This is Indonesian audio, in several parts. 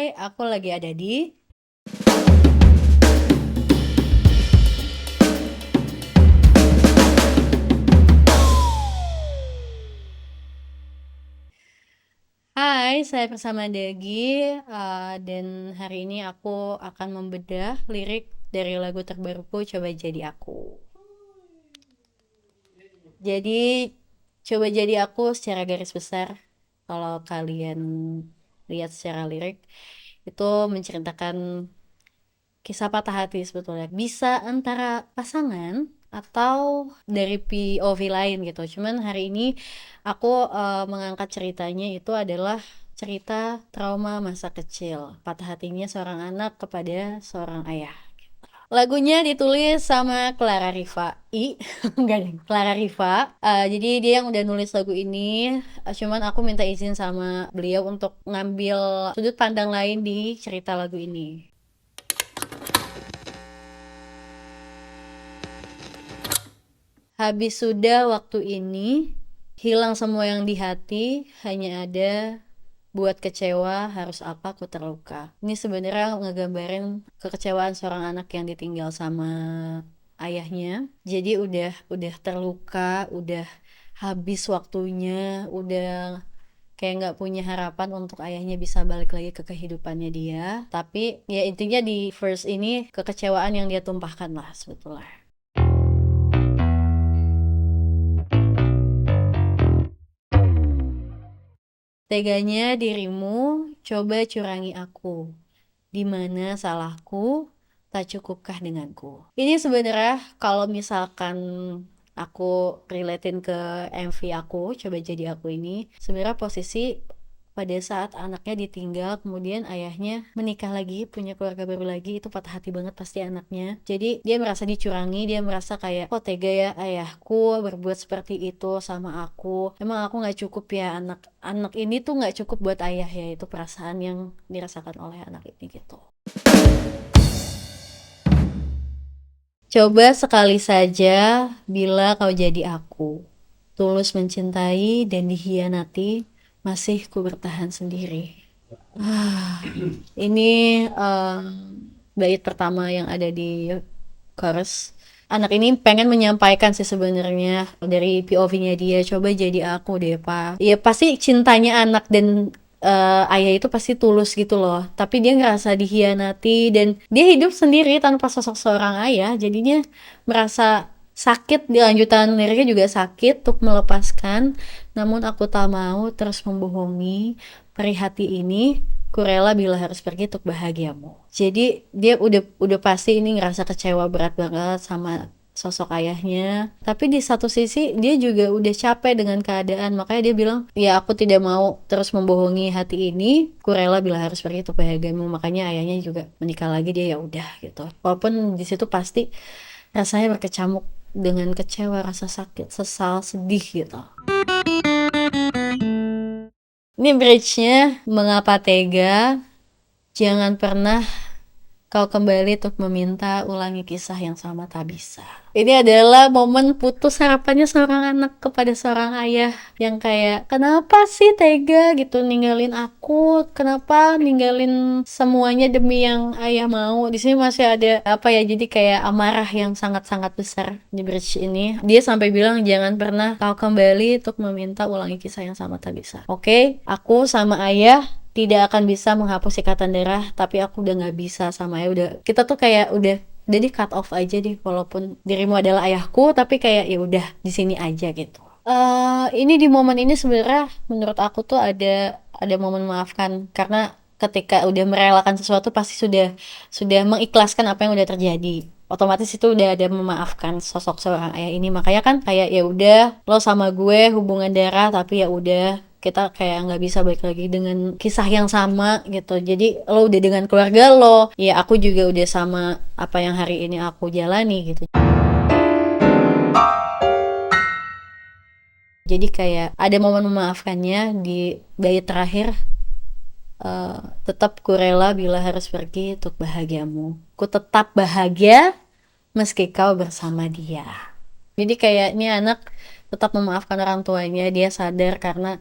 Hai, aku lagi ada di Hai, saya bersama Dagi, dan hari ini aku akan membedah lirik dari lagu terbaruku Coba Jadi Aku. Jadi, Coba Jadi Aku secara garis besar, kalau kalian lihat secara lirik, itu menceritakan kisah patah hati sebetulnya. Bisa antara pasangan atau dari POV lain gitu. Cuman hari ini aku mengangkat ceritanya itu adalah cerita trauma masa kecil, patah hatinya seorang anak kepada seorang ayah. Lagunya ditulis sama Clara Riva enggak deh, Clara Riva. Jadi dia yang udah nulis lagu ini. Cuman aku minta izin sama beliau untuk ngambil sudut pandang lain di cerita lagu ini. Habis sudah waktu ini, hilang semua yang di hati, hanya ada buat kecewa, harus apa aku terluka. Ini sebenarnya ngegambarin kekecewaan seorang anak yang ditinggal sama ayahnya. Jadi udah terluka, udah habis waktunya, udah kayak nggak punya harapan untuk ayahnya bisa balik lagi ke kehidupannya dia. Tapi ya intinya di verse ini kekecewaan yang dia tumpahkan lah sebetulnya. Teganya dirimu coba curangi aku. Di mana salahku? Tak cukupkah denganku? Ini sebenarnya kalau misalkan aku relatein ke MV aku, coba jadi aku ini, sebenarnya posisi pada saat anaknya ditinggal, kemudian ayahnya menikah lagi, punya keluarga baru lagi, itu patah hati banget pasti anaknya. Jadi dia merasa dicurangi, dia merasa kayak, kok tega ya ayahku berbuat seperti itu sama aku. Emang aku nggak cukup ya, anak ini tuh nggak cukup buat ayah ya, itu perasaan yang dirasakan oleh anak ini gitu. Coba sekali saja bila kau jadi aku, tulus mencintai dan dihianati, masih ku bertahan sendiri. Ini bait pertama yang ada di chorus. Anak ini pengen menyampaikan sih sebenarnya dari POV-nya dia, coba jadi aku deh pak. Ya pasti cintanya anak dan ayah itu pasti tulus gitu loh. Tapi dia ngerasa dihianati dan dia hidup sendiri tanpa sosok seorang ayah. Jadinya merasa sakit, di lanjutan liriknya juga sakit untuk melepaskan. Namun aku tak mau terus membohongi perih hati ini. Ku rela bila harus pergi untuk bahagiamu. Jadi dia udah pasti ini ngerasa kecewa berat banget sama sosok ayahnya. Tapi di satu sisi dia juga udah capek dengan keadaan. Makanya dia bilang, ya aku tidak mau terus membohongi hati ini. Ku rela bila harus pergi untuk bahagiamu. Makanya ayahnya juga menikah lagi, dia ya udah gitu. Walaupun di situ pasti rasanya berkecamuk dengan kecewa, rasa sakit, sesal, sedih gitu. Ini bridge-nya, mengapa tega, jangan pernah kau kembali untuk meminta ulangi kisah yang sama tak bisa. Ini adalah momen putus harapannya seorang anak kepada seorang ayah yang kayak, kenapa sih tega gitu ninggalin aku? Kenapa ninggalin semuanya demi yang ayah mau? Di sini masih ada apa ya? Jadi kayak amarah yang sangat-sangat besar di bridge ini. Dia sampai bilang jangan pernah kau kembali untuk meminta ulangi kisah yang sama tak bisa. Oke, aku sama ayah tidak akan bisa menghapus ikatan darah, tapi aku udah nggak bisa sama ayah. Udah, kita tuh kayak udah jadi cut off aja deh, walaupun dirimu adalah ayahku, tapi kayak ya udah di sini aja gitu. Ini di momen ini sebenarnya menurut aku tuh ada momen memaafkan, karena ketika udah merelakan sesuatu pasti sudah mengikhlaskan apa yang udah terjadi, otomatis itu udah ada memaafkan sosok seorang ayah ini. Makanya kan kayak ya udah, lo sama gue hubungan darah tapi ya udah kita kayak nggak bisa balik lagi dengan kisah yang sama gitu. Jadi lo udah dengan keluarga lo, ya aku juga udah sama apa yang hari ini aku jalani gitu. Jadi kayak ada momen memaafkannya di bait terakhir. Tetap ku rela bila harus pergi untuk bahagiamu. Ku tetap bahagia meski kau bersama dia. Jadi kayak ini anak tetap memaafkan orang tuanya, dia sadar karena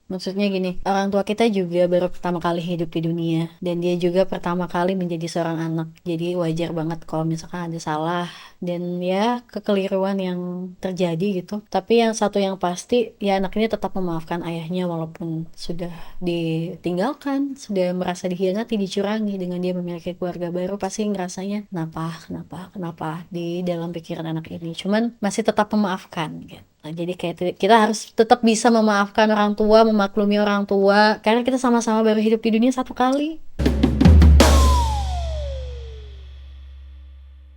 Maksudnya gini, orang tua kita juga baru pertama kali hidup di dunia, dan dia juga pertama kali menjadi seorang anak. Jadi wajar banget kalau misalkan ada salah dan ya kekeliruan yang terjadi gitu. Tapi yang satu yang pasti, ya anak ini tetap memaafkan ayahnya walaupun sudah ditinggalkan, sudah merasa dikhianati, dicurangi dengan dia memiliki keluarga baru, pasti ngerasanya kenapa di dalam pikiran anak ini. Cuman masih tetap memaafkan gitu. Nah, jadi kayak kita harus tetap bisa memaafkan orang tua, memaklumi orang tua, karena kita sama-sama baru hidup di dunia satu kali.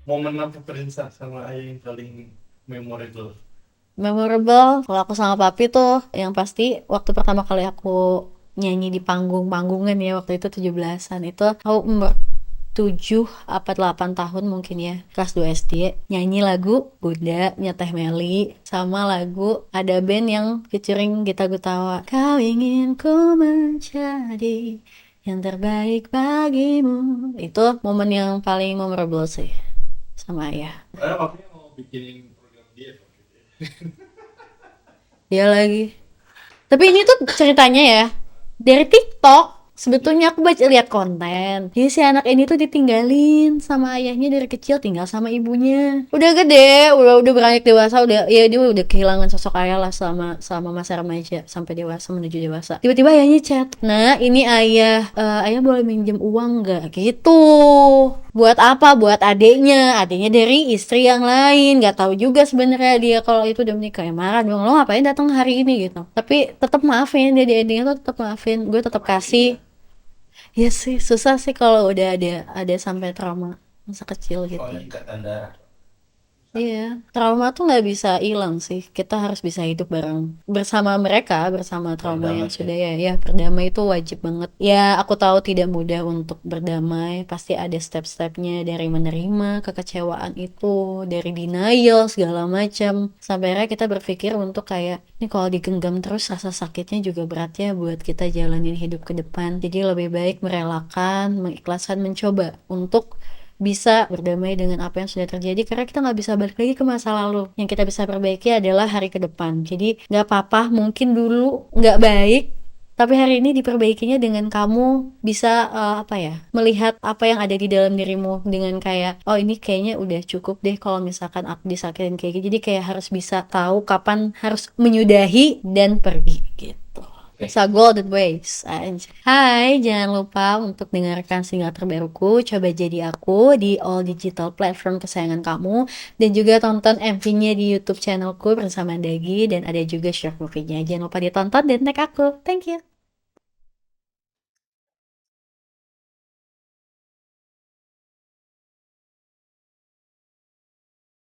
Momen apa Prinsa sama ayah yang paling memorable? Memorable, kalau aku sama papi tuh, yang pasti waktu pertama kali aku nyanyi di panggungan ya, waktu itu 17-an, itu aku umur 7 apa 8 tahun mungkin ya, kelas 2 SD, nyanyi lagu Bunda Nyeteh Meli sama lagu ada band yang featuring Gita Gutawa, kau ingin ku menjadi yang terbaik bagimu. Itu momen yang paling memorable sih sama ayah. Papinya mau bikin program diet waktu itu ya. Dia lagi, tapi ini tuh ceritanya ya dari TikTok. Sebetulnya aku baca lihat konten. Jadi si anak ini tuh ditinggalin sama ayahnya dari kecil, tinggal sama ibunya. Udah gede, udah beranjak dewasa, udah ya dia udah kehilangan sosok ayah lah selama masa remaja sampai dewasa menuju dewasa. Tiba-tiba ayahnya chat. Nah, ini ayah boleh minjem uang nggak? Gitu. Buat apa? Buat adeknya dari istri yang lain. Nggak tahu juga sebenarnya dia kalau itu udah menikah. Ya marah dong, lo ngapain datang hari ini gitu. Tapi tetap maafin dia, di endingnya tuh tetap maafin. Gue tetap kasih. Ya sih, susah sih kalau udah ada sampai trauma masa kecil gitu. Soal ikatan darah. Iya, trauma tuh nggak bisa hilang sih. Kita harus bisa hidup bareng bersama mereka, bersama trauma yang Berdamai sudah ya berdamai itu wajib banget. Ya, aku tahu tidak mudah untuk berdamai. Pasti ada step-stepnya, dari menerima kekecewaan itu, dari denial segala macam. Sampai akhirnya kita berpikir untuk kayak, ini kalau digenggam terus rasa sakitnya juga berat ya buat kita jalanin hidup ke depan. Jadi lebih baik merelakan, mengikhlaskan, mencoba untuk bisa berdamai dengan apa yang sudah terjadi, karena kita nggak bisa balik lagi ke masa lalu. Yang kita bisa perbaiki adalah hari ke depan. Jadi nggak apa-apa mungkin dulu nggak baik, tapi hari ini diperbaikinya dengan kamu bisa melihat apa yang ada di dalam dirimu dengan kayak, oh ini kayaknya udah cukup deh kalau misalkan aku disakitin kayak gitu. Jadi kayak harus bisa tahu kapan harus menyudahi dan pergi gitu. It's a golden ways. Hai, jangan lupa untuk dengarkan single terbaruku Coba Jadi Aku di all digital platform kesayangan kamu, dan juga tonton MV-nya di YouTube channelku bersama Dagi, dan ada juga short movie-nya. Jangan lupa ditonton dan tag aku. Thank you.